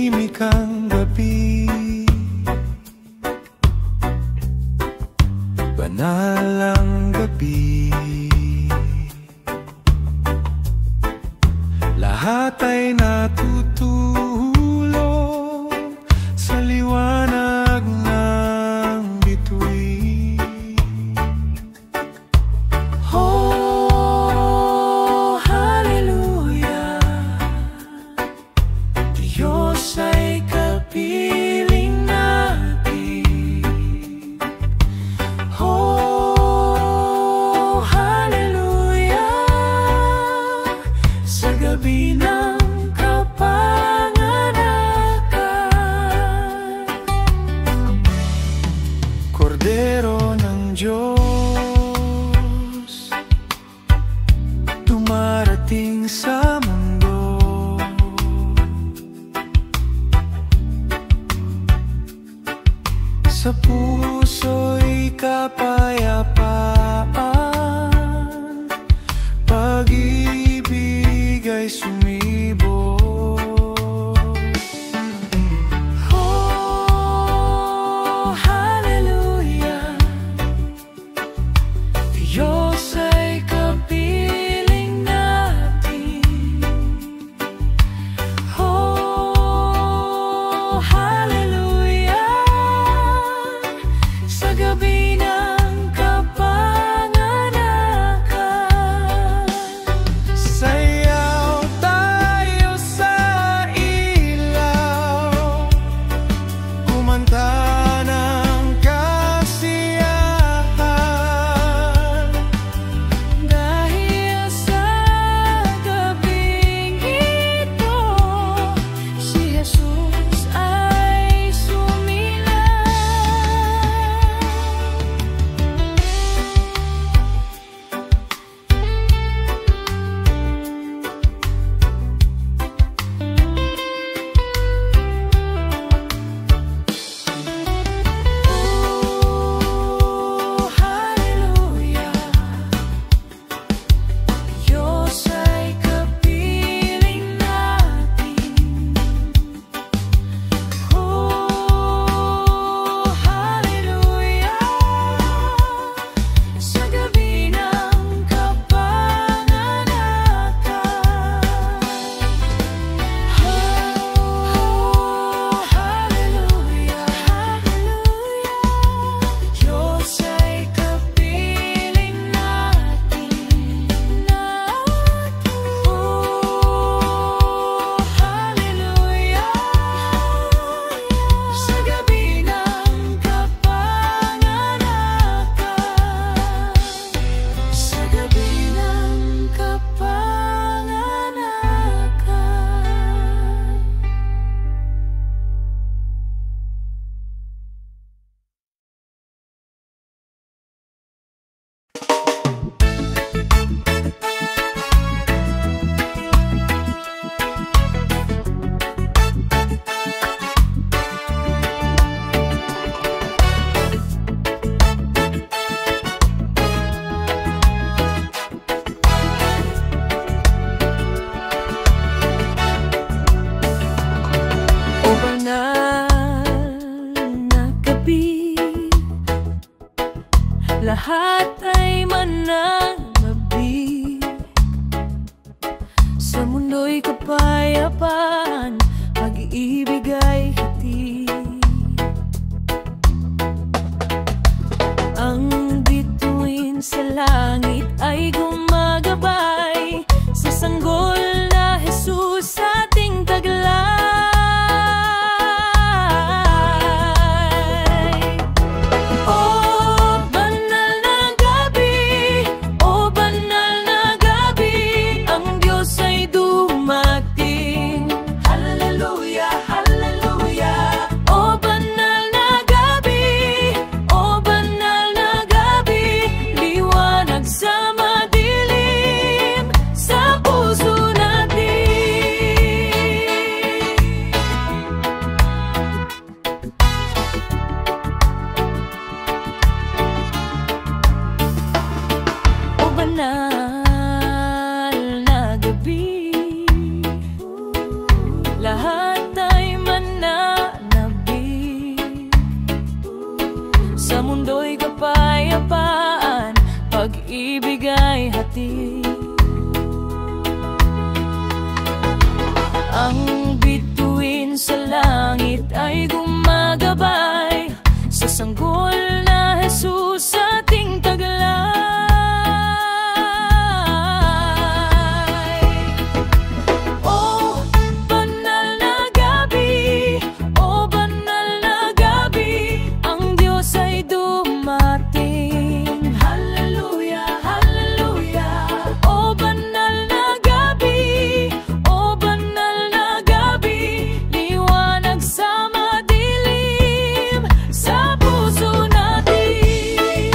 tahimik ang gabi, banal ang gabi. Lahat ay natutulog sa liwanag ng bituin. Oh, hallelujah, Diyos ay kapiling natin. Oh, hallelujah, sa gabi ng kapanganakan. Kordero ng Diyos, dumarating sa mundo. Sa puso'y kapayapaan, pag-ibig ay sumibol. Oh, hallelujah, Diyos ay kapiling natin. Oh, hallelujah, sa gabi ng kapanganakan. Sayaw tayo sa ilaw, kumanta ng kasiyahan. Dahil sa gabing ito, si Jesus ay sumilang. Oh, hallelujah, Diyos ay kapiling natin. Oh, hallelujah, sa gabi ng kapanganakan. Oh, hallelujah, Diyos ay kapiling natin. Oh, hallelujah, sa gabi ng kapanganakan. Sa gabi ng kapanganakan. O banal na gabi, lahat ay mananabik. Sa mundo'y kapayapaan, pag-iibig ay hatid. Ang bituin sa langit ay gumagabay sa sanggol na Jesus ating taglay. Oh, banal na gabi, langit ay gumagabay sa sanggol na Jesus ating taglay. O banal na gabi, o banal na gabi, ang Diyos ay dumating. Hallelujah, hallelujah. O banal na gabi, o banal na gabi, liwanag sa madilim sa puso natin.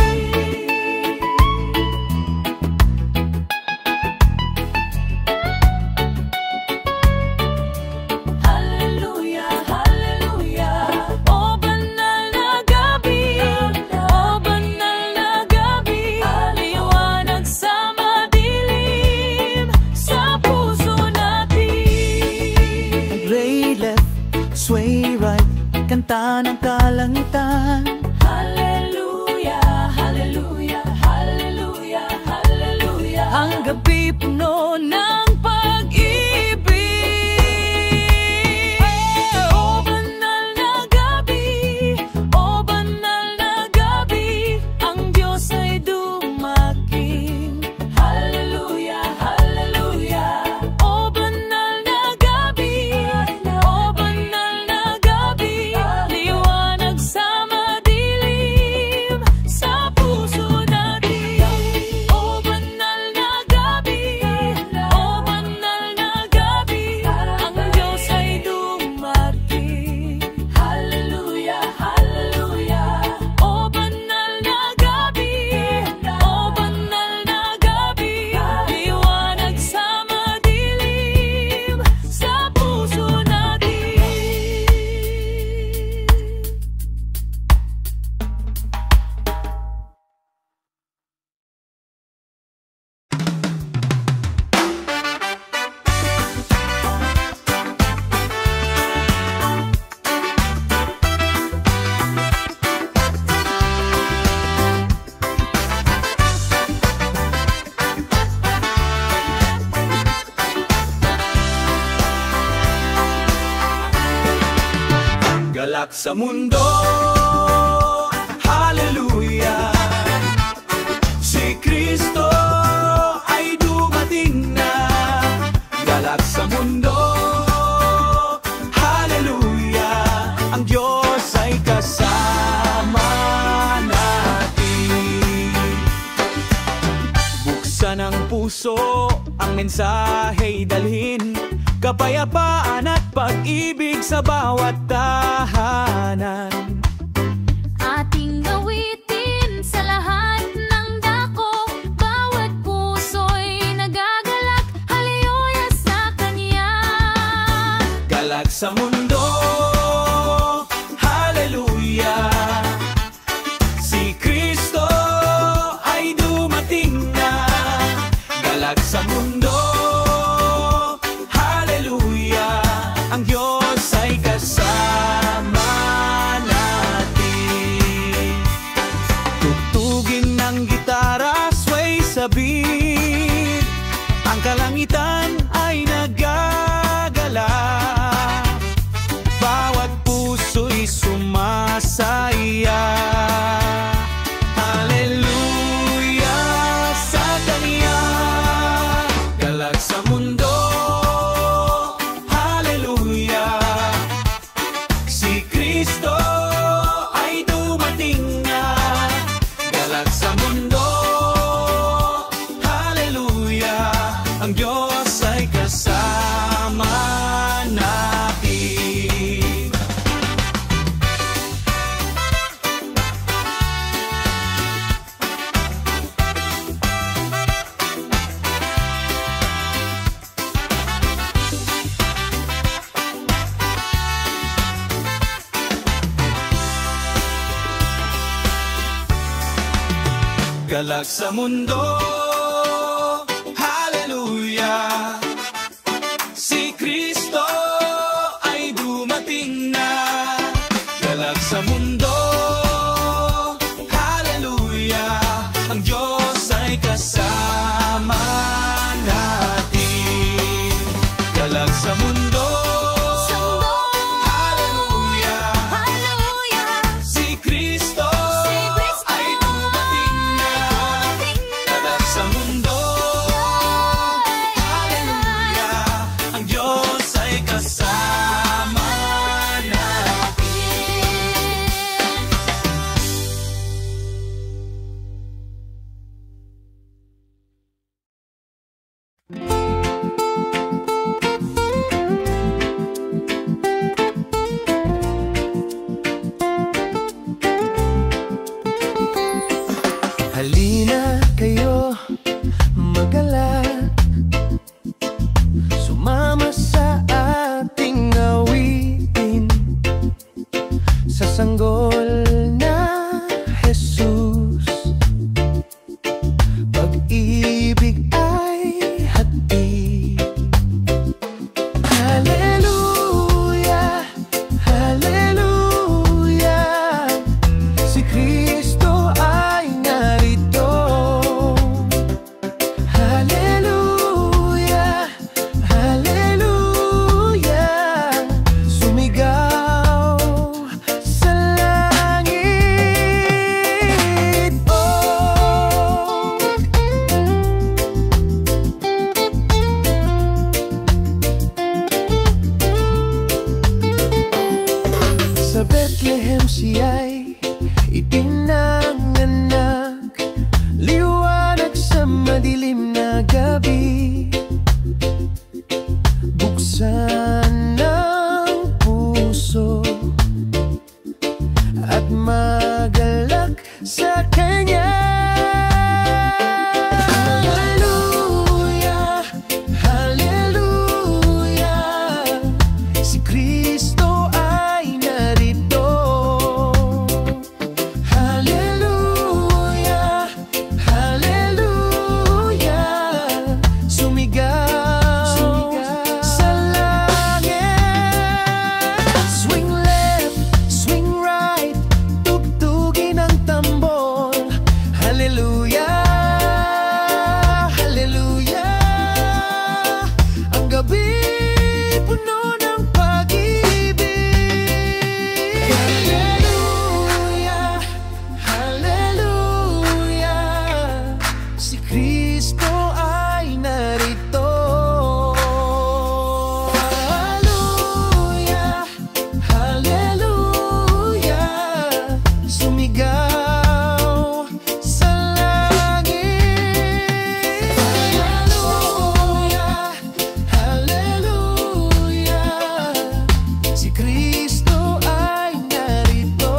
Hallelujah, hallelujah. O banal na gabi, o banal na gabi, liwanag sa madilim sa puso natin. Ray left, sway right, kanta ng kalangitan. Hallelujah, hallelujah, hallelujah, hallelujah. Ang gabi puno ng pag-ibig. O banal na gabi, o banal na gabi, ang Diyos ay dumating. Hallelujah, hallelujah. O banal na gabi, o banal na gabi, liwanag sa madilim sa puso natin. O banal na gabi, o banal na gabi, ang Diyos ay dumating. Hallelujah, hallelujah. O banal na gabi, o banal na gabi, liwanag sa madilim sa puso natin. Galak sa mundo, hallelujah. Si Kristo ay dumating na. Galak sa mundo, hallelujah. Ang Diyos ay kasama natin. Buksan ang puso, ang mensahey dalhin, kapayapaan at pag-ibig sa bawat tahanan. Ating gawitin sa lahat ng dako, bawat puso'y nagagalak, haleluya sa Kanya. Galak sa mundo, hallelujah. Si Kristo ay dumating na. Galak sa mundo, hallelujah. Ang Diyos ay kasama natin. Tugtugin ng gitara, sway sa beat, ang kalangitan ay nagagala. Bawat puso'y sumasaya. Hallelujah sa Kanya. Galak sa mundo, hallelujah. Si Kristo ay dumating na. Galak sa mundo, hallelujah. Ang Diyos ay kasama natin. Galak sa mundo, hallelujah. Si Kristo ay dumating na. Galak sa mundo, hallelujah. Ang Diyos ay kasama natin. Galak sa mundo, hallelujah. sanggol na Jesus, pag-ibig ay hatid. Hallelujah, hallelujah, si Kristo ay narito. Hallelujah, hallelujah, sumigaw sa langit. Oh, sa Bethlehem siya'y ipinanganak, liwanag sa madilim na gabi. Buksan ang puso at magalak sa Kanya. Hallelujah, hallelujah, si Kristo ay narito. Hallelujah, hallelujah, sumigaw sa langit. Swing left, swing right, tugtugin ang tambol. Hallelujah, hallelujah, ang gabi puno ng pag-ibig. Hallelujah, hallelujah, si Kristo ay narito. Hallelujah, hallelujah, sumigaw sa langit. Hallelujah, hallelujah, si Kristo ay narito.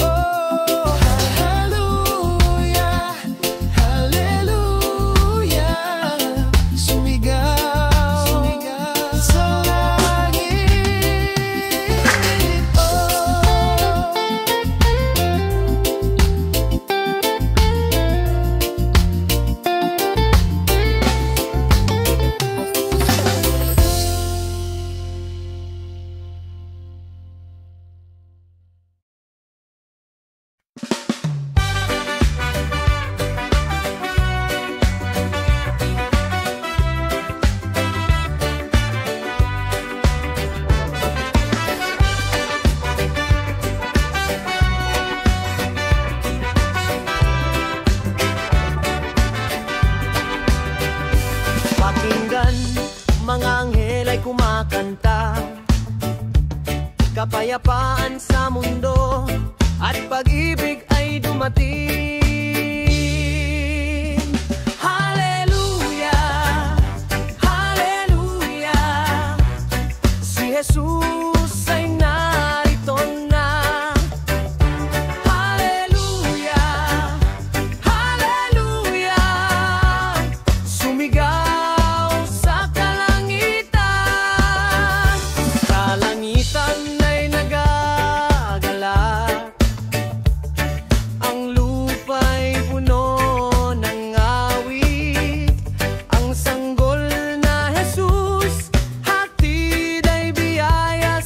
Oh, hallelujah, hallelujah, sumigaw sa langit. Pakinggan, mga anghel ay kumakanta, kapayapaan sa mundo at pag-ibig ay dumating. Hallelujah, hallelujah, si Jesus ay narito na. Hallelujah, hallelujah, sumigaw sa kalangitan. Kalangitan ay nagagalak, ang lupa'y puno ng awit. Ang sanggol na Jesus, hatid ay biyaya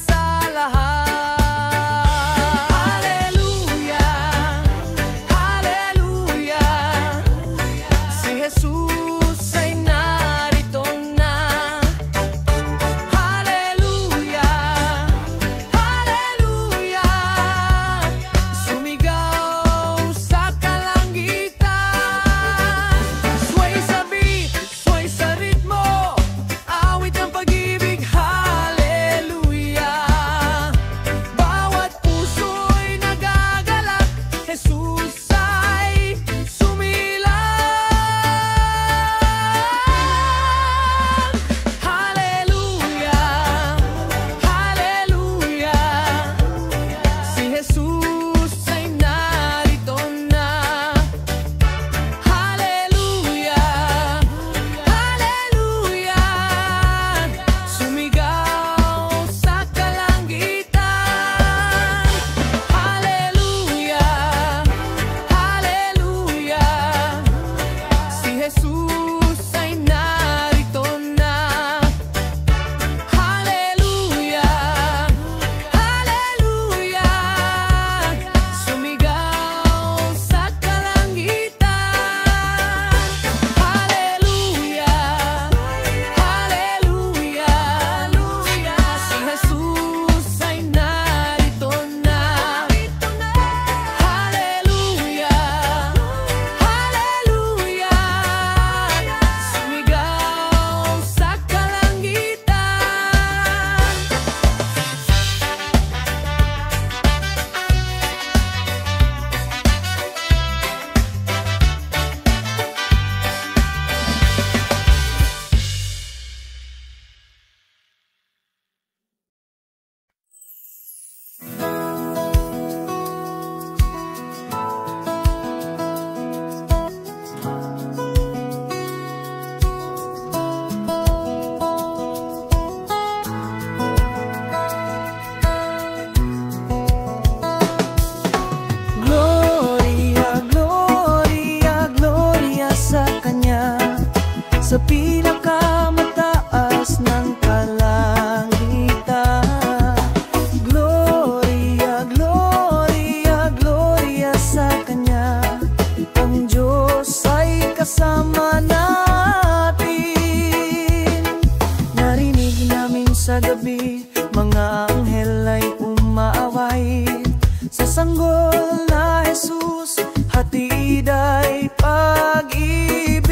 sanggol na Jesus, hatid ay pag-ibig.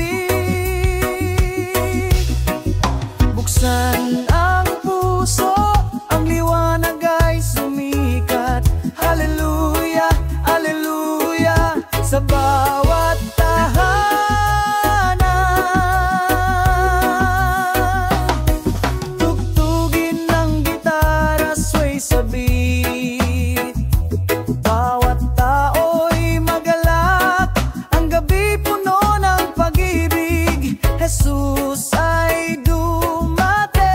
Buksan ang puso, ang liwanag ay sumikat. Hallelujah, hallelujah, sa bawat tahanan. Tugtugin ng gitara, sway sa beat. Bawat tao'y magalak, ang gabi puno ng pag-ibig. Jesus ay dumating.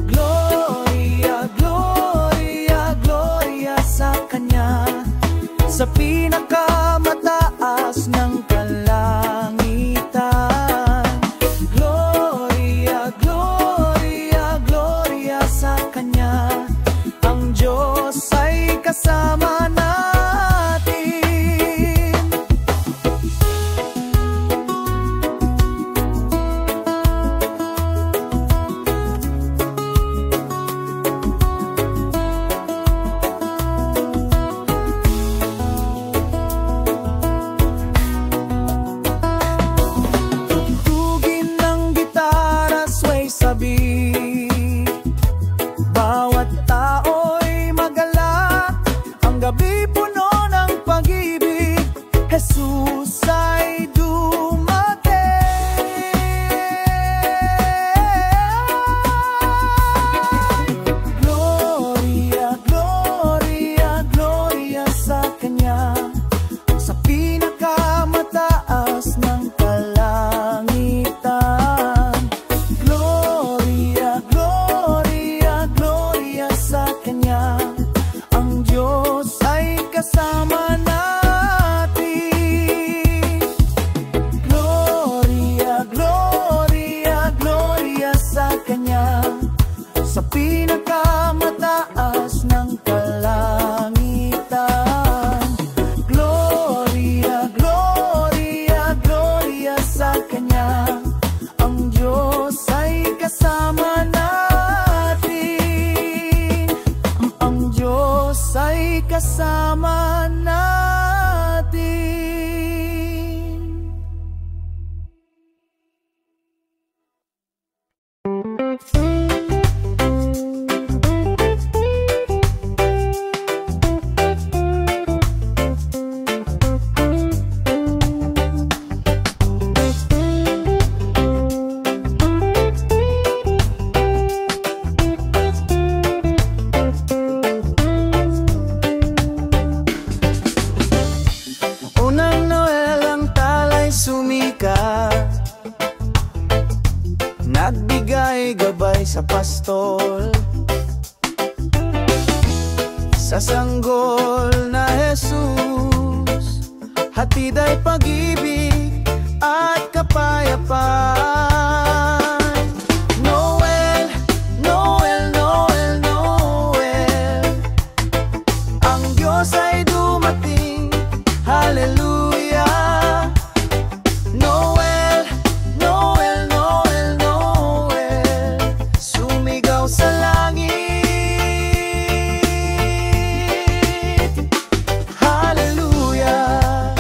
Gloria, gloria, gloria sa Kanya, sa pinakamataas ng kalangitan. Gloria, gloria, gloria sa Kanya, ang Diyos ay kasama natin. Tugtugin ng gitara, sway sa beat. Bawat tao'y magalak, ang gabi puno ng pag-ibig. Jesus ay dumating. Gloria, gloria, gloria sa Kanya, sa pinakamataas ng kalangitan. Gloria, gloria, gloria sa Kanya, ang Diyos ay kasama natin. Gloria, gloria, gloria sa Kanya, sa pinakamataas ng kalangitan. Gloria, gloria, gloria sa Kanya, ang Diyos ay kasama natin. Ang Diyos ay kasama natin. Unang Noel ang talay sumikat, nagbigay gabay sa pastol. Sa sanggol na Jesus, hatid ay pag-ibig at kapayapaan. Noel, Noel, Noel, Noel, ang Diyos ay dumating. Hallelujah. Noel, Noel, Noel, Noel, sumigaw sa langit. Hallelujah.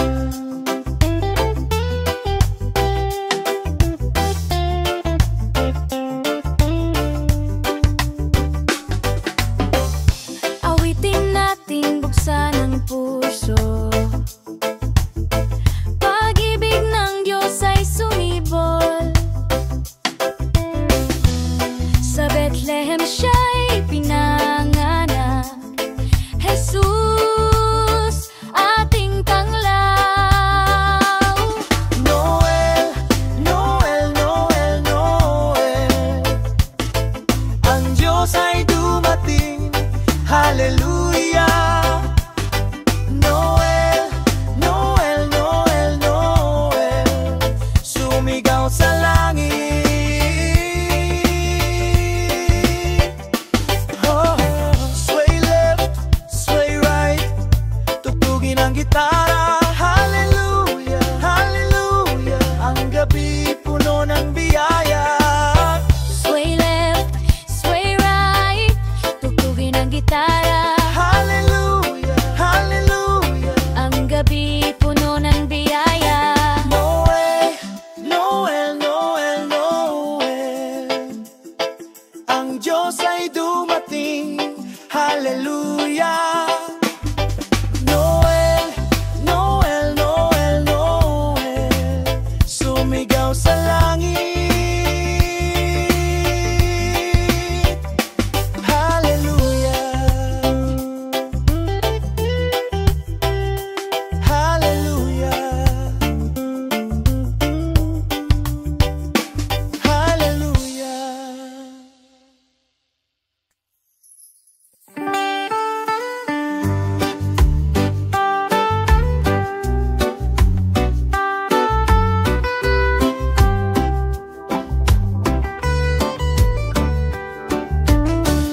Hallelujah. Noel, Noel, Noel, Noel, sumigaw sa langit. Hallelujah. Hallelujah. Hallelujah.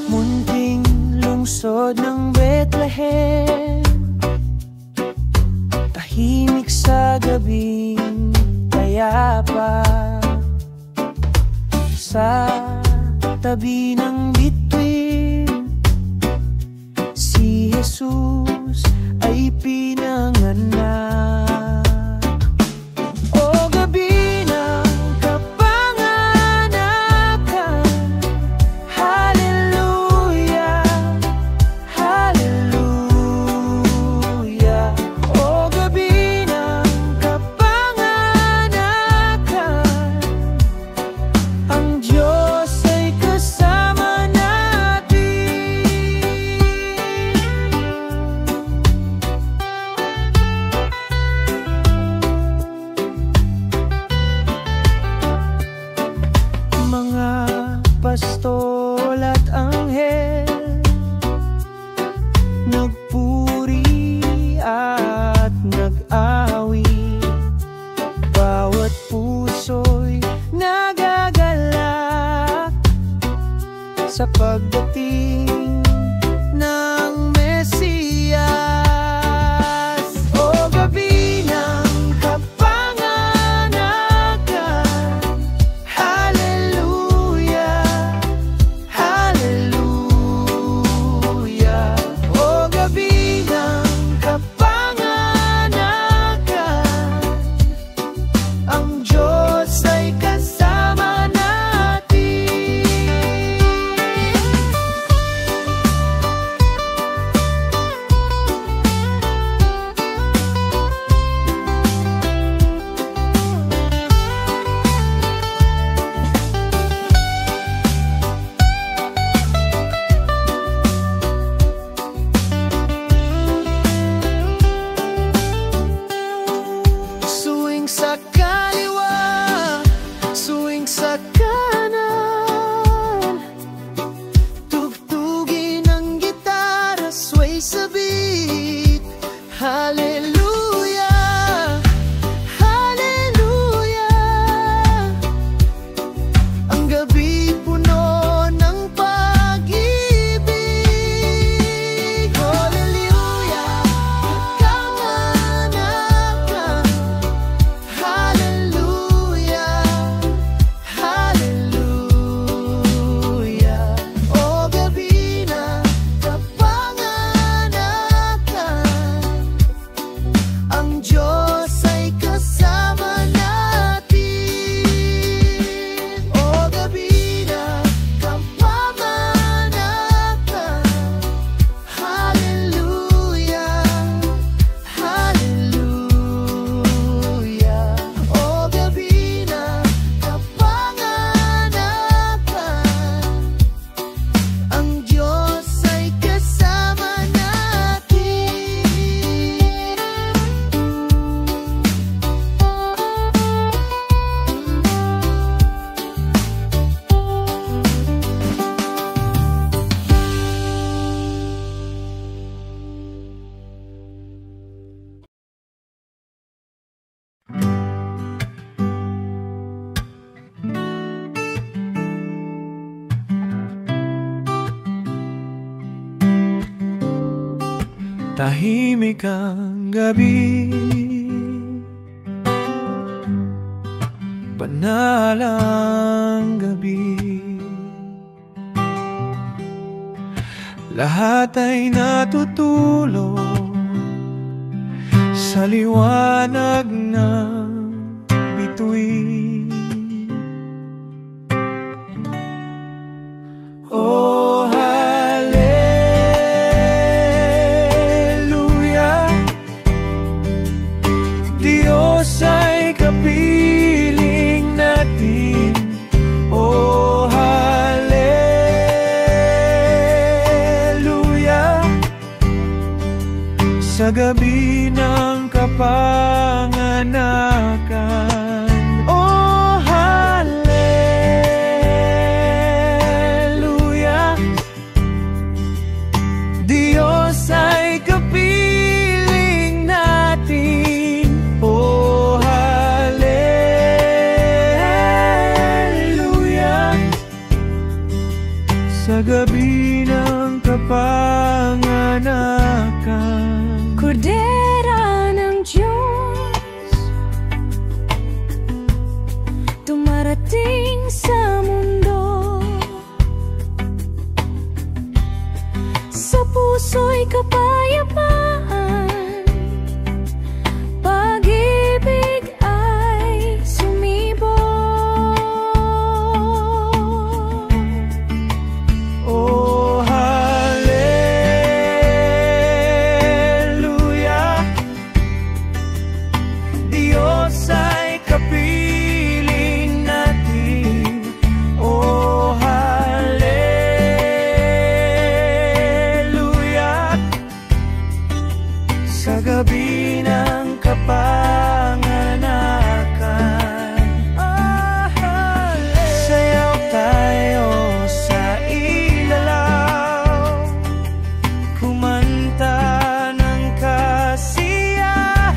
Munting lungsod ng Bethlehem, tahimik sa gabing payapa. Sa tabi ng bituin, si Jesus ay pinanganak. O gabi ng kapanganakan, hallelujah, hallelujah. O gabi ng kapanganakan, ang Diyos ay kasama natin. Mga pastol at anghel, nagpuri at nag-awi. Bawat puso'y nagagalak sa pagdating ng Mesiyas. O gabi ng kapanganakan, hallelujah, hallelujah. O gabi ng kapanganakan, ang Diyos ay kasama natin. Suwing sa kaliwa, suwing sa kanan, tugtugin ang gitara, sway sa beat. Hallelujah, hallelujah. Ang gabi puno ng pag-ibig. Hallelujah, kapanganakan. Hallelujah, hallelujah. O gabi na kapanganakan, ang Diyos ay kasama natin. O gabi na kapanganakan, hallelujah, hallelujah. O gabi na kapanganakan, ang Diyos ay kasama natin. Tahimik ang gabi, banal ang gabi. Lahat ay natutulog sa liwanag ng bituin. Oh, hallelujah, gabi ng kapanganakan. Oh, hallelujah, Diyos ay kapiling natin. Oh, hallelujah, sa gabi ng kapanganakan. Kordera ng Diyos, dumarating sa mundo. Sa puso'y kapayapaan, pag-ibig ay sumibol. Oh, hallelujah, Diyos ay kapiling natin. Oh, hallelujah, sa gabi ng kapanganakan. Oh, hallelujah, sayaw tayo sa ilalaw, kumanta ng kasiyahan.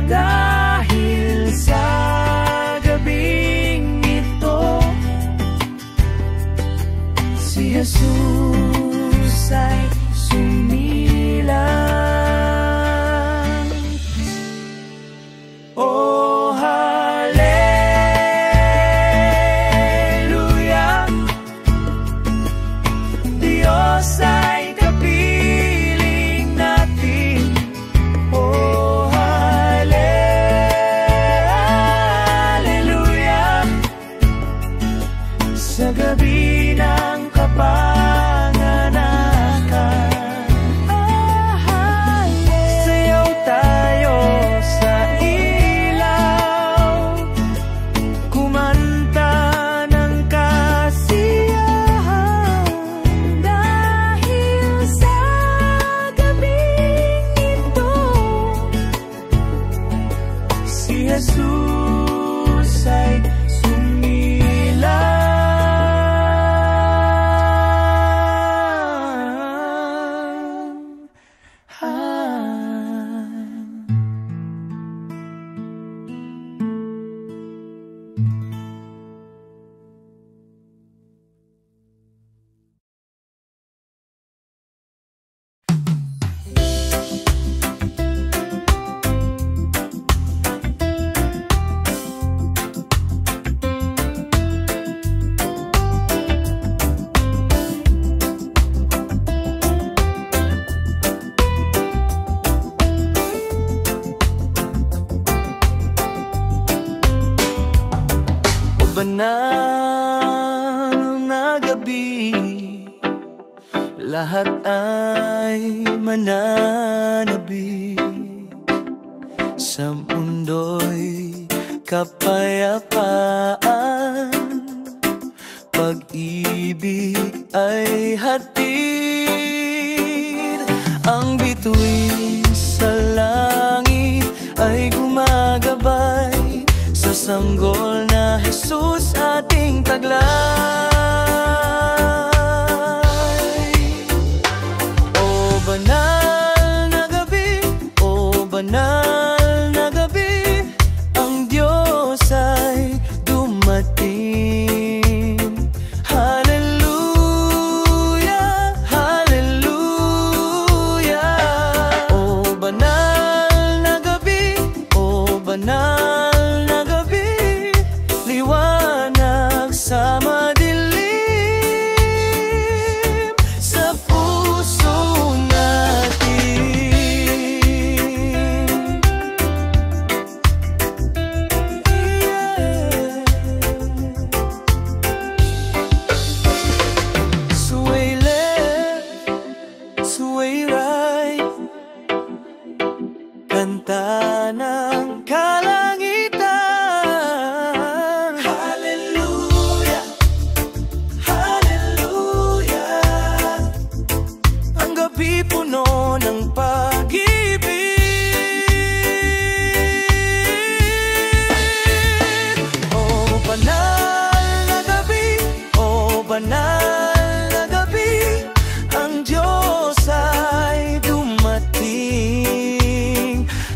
Dahil sa gabing ito, si Jesus ay sumilang. Oh, hallelujah, Diyos ay kapiling natin. Oh, hallelujah, sa gabi ng kapanganakan. Sayaw tayo sa ilaw, kumanta ng kasiyahan. Dahil sa gabing ito, Si Jesus ay banal na gabi, lahat ay mananabi. Sa mundo'y kapayapaan, pag-ibig ay hatid. Ang bituin sa langit ay gumagabay sa sanggol na Jesus ating taglay. O banal na gabi, o banal na gabi, ang Diyos ay dumating. Hallelujah, hallelujah. O banal na gabi, o banal na gabi, liwanag banal na gabi, ang Diyos ay dumating.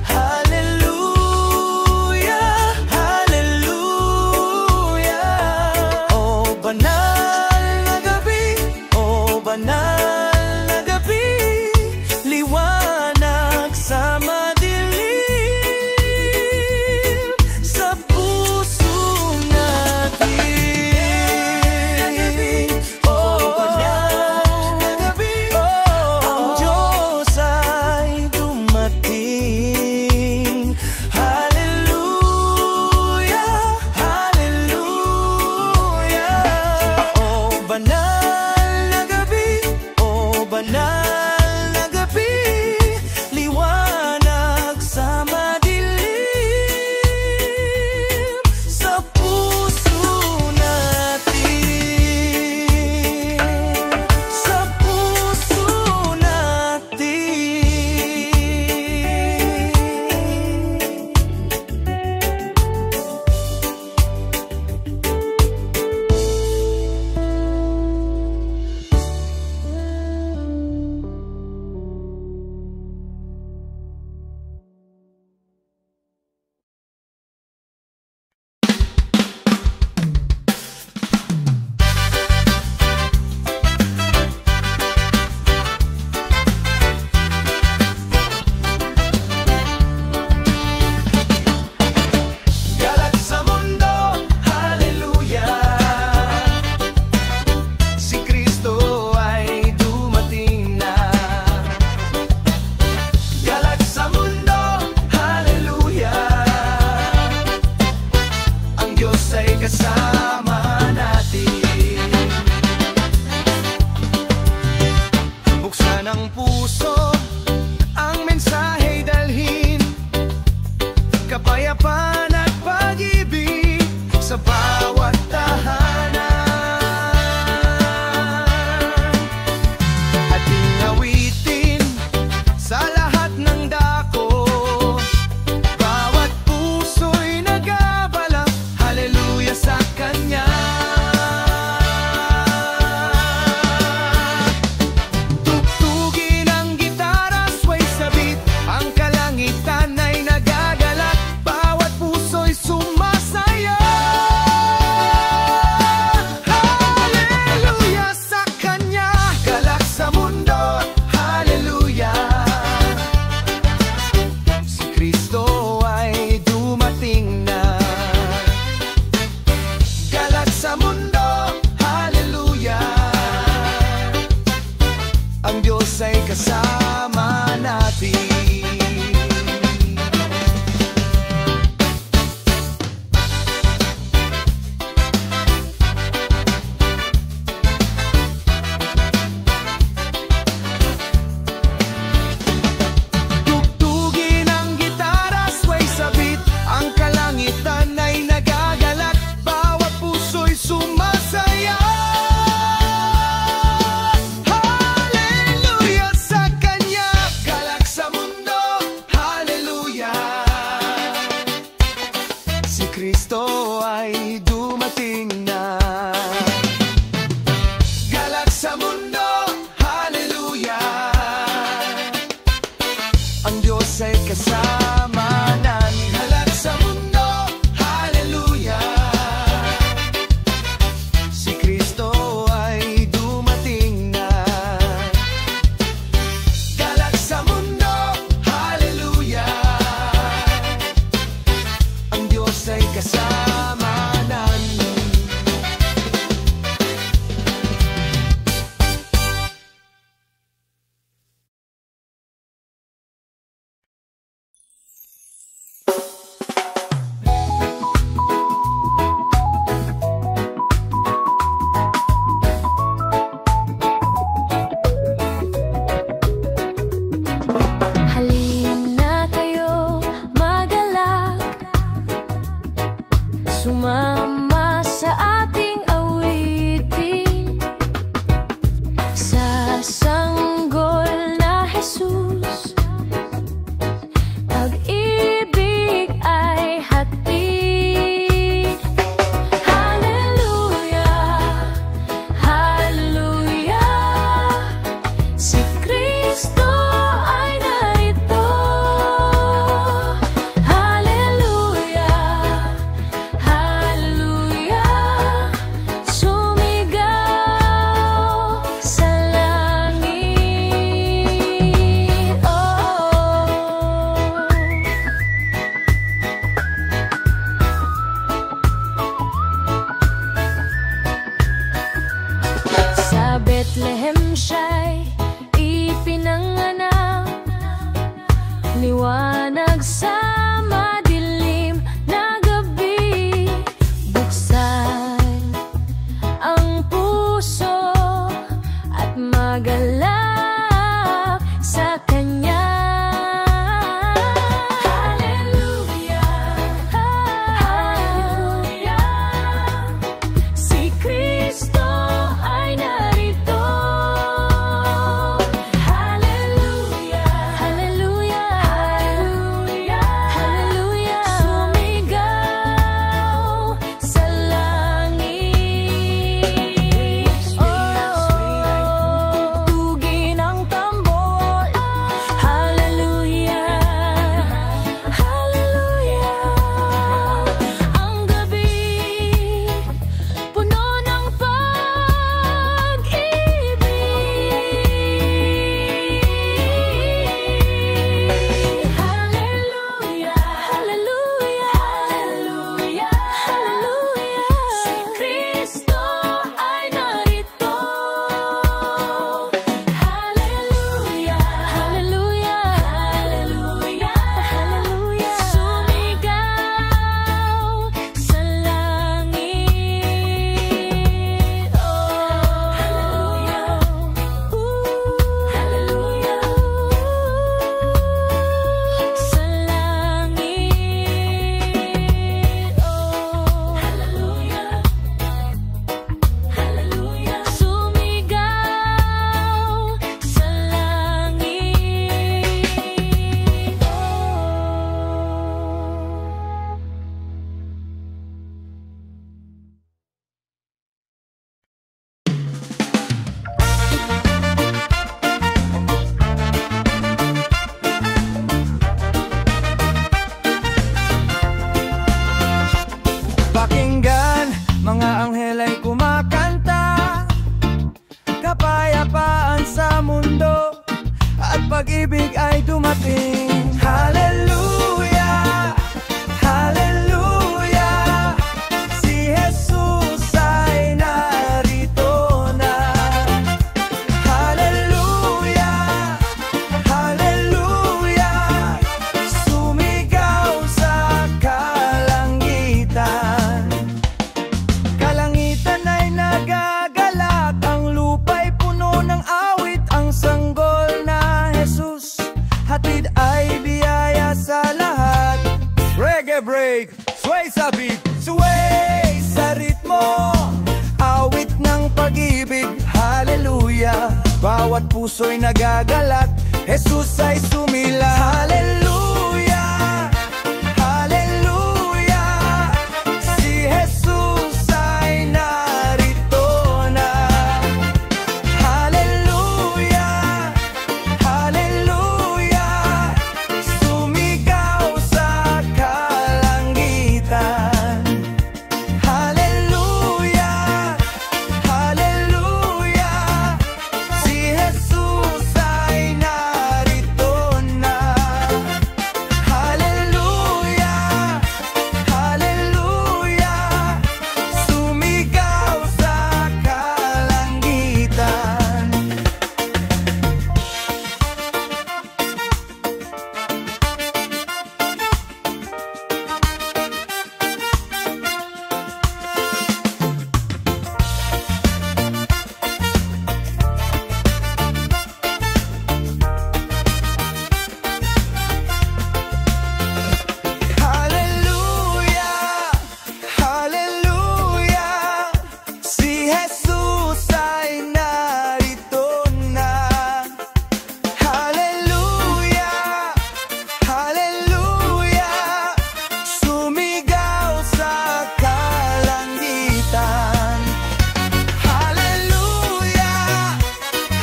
Hallelujah, hallelujah. O banal na gabi, o banal na gabi, liwanag sa madilim sa puso natin. Bethlehem siya'y ipinanganak, liwanag sa madilim na gabi. Buksan ang puso at magalak sa Kanya. Pakinggan, mga anghel ay kumakanta, kapayapaan sa mundo at pag-ibig ay dumating. Hallelujah, hallelujah, si Jesus ay narito na. Hallelujah, hallelujah, sumigaw sa kalangitan. Kalangitan ay nagagalak, ang lupa'y puno ng awit, ang sanggol na Jesus hatid ay biyaya sa lahat. Reggae break, sway sa beat, sway sa ritmo, awit ng pag-ibig, hallelujah. Bawat puso'y nagagalak, Jesus ay sumila. Hallelujah, hallelujah, si Jesus ay narito na. Hallelujah, hallelujah, sumigaw sa kalangitan. Hallelujah, hallelujah, si Jesus ay narito na. Hallelujah, hallelujah, sumigaw sa kalangitan. Hallelujah, hallelujah, si Jesus ay narito na. Hallelujah, hallelujah, sumigaw sa kalangitan. Hallelujah,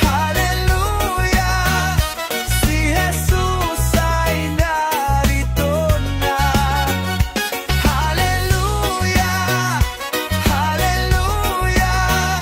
hallelujah, si Jesus ay narito na. Hallelujah, hallelujah,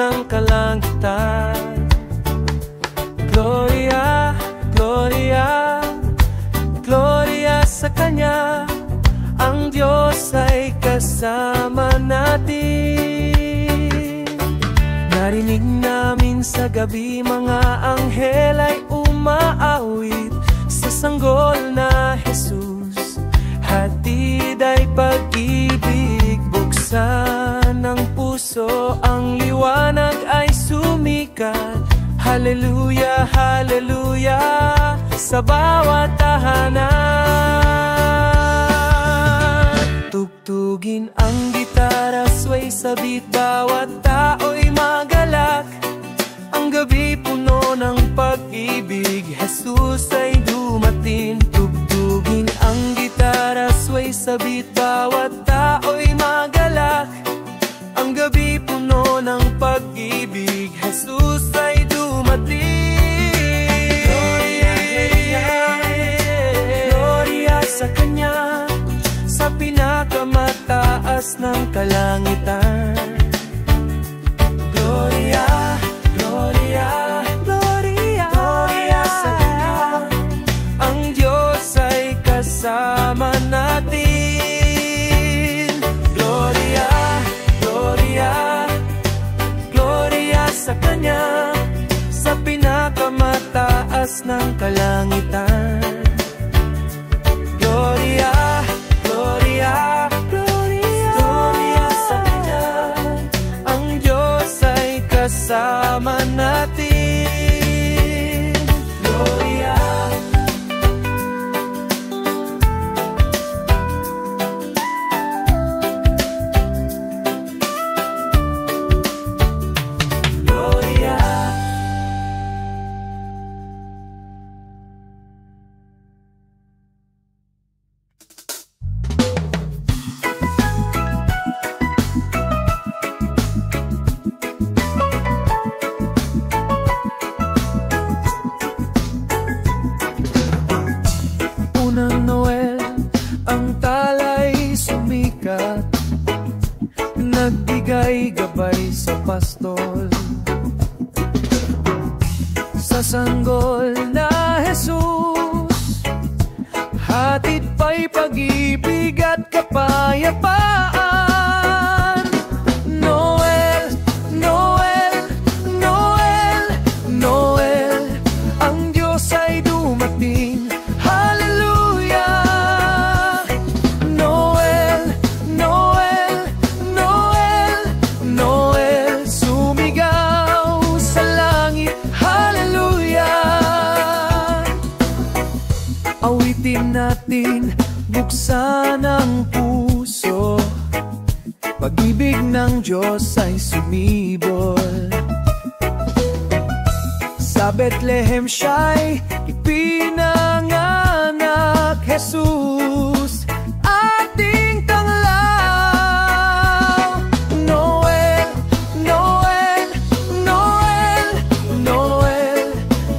ng kalangitan. Gloria, Gloria, Gloria sa Kanya, ang Diyos ay kasama natin. Narinig namin sa gabi, mga anghel ay umaawit sa sanggol na Jesus. Hatid ay pag-ibig, buksan ng puso, ang liwanag ay sumikat. Hallelujah, hallelujah, sa bawat tahanan. Tugtugin ang gitara, sway sabit, bawat tao'y magalak. Ang gabi puno ng pag-ibig, Jesus ay dumating. Tugtugin ang gitara, sway sabit, bawat tao'y magalak. Ang gabi puno ng pag-ibig, Jesus ay dumating. Gloria sa Kanya, sa pinakamataas ng kalangitan. Gloria, Gloria, Gloria, Gloria sa Kanya, ang Diyos ay kasama natin. Gloria, Gloria, Gloria sa Kanya, sa pinakamataas ng kalangitan. Gloria, Gloria, Gloria, Gloria sa Kanya, ang Diyos ay kasama natin. Gloria. Unang Noel, ang talay sumikat, nagbigay gabay sa pastol. Sa sanggol na Jesus, hatid pa'y pag-ibig at kapayapaan. Noel, Noel, Noel, Noel, ang Diyos ay dumating. Hallelujah! Noel, Noel, Noel, Noel, sumigaw sa langit. Hallelujah! Awitin natin, buksan ang puso, pag-ibig ng Diyos ay sumibol. Sa Bethlehem siya'y ipinanganak, Jesus, ating tanglaw. Noel, Noel, Noel, Noel,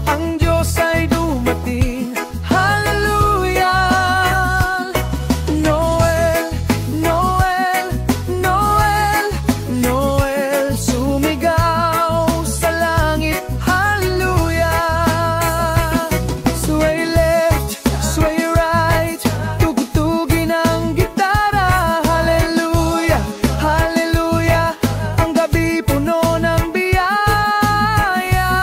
ang Diyos ay dumating. Hallelujah! Noel, Noel, Noel, Noel, sumigaw sa langit. Hallelujah! Sway left, sway right, tugtugin ang gitara. Hallelujah, hallelujah, ang gabi puno ng biyaya.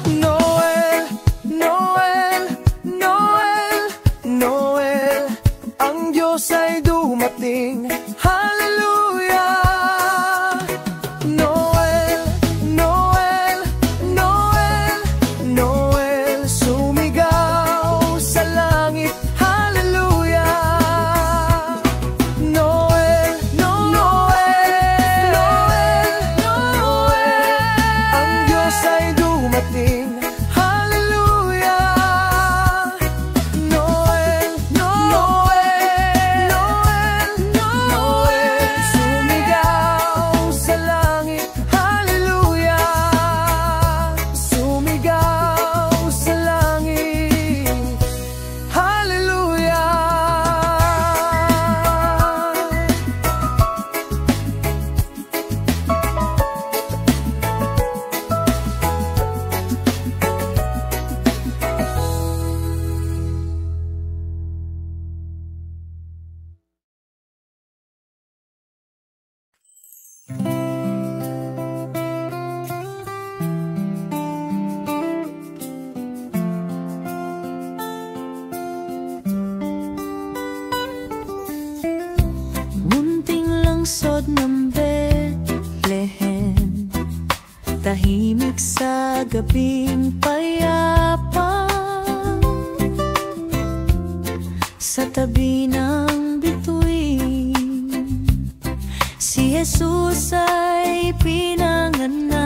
Noel, Noel, Noel, Noel, ang Diyos ay dumating. Hallelujah! Noel, Noel, Noel, Noel, sumigaw sa langit. Hallelujah! Noel, Noel, Noel, Noel, ang Diyos ay dumating. Hallelujah! Noel, Noel, Noel, Noel, sumigaw sa langit. Hallelujah! Sumigaw sa langit. Hallelujah! tahimik sa gabing payapa, sa tabi ng bituin, si Jesus ay pinanganak.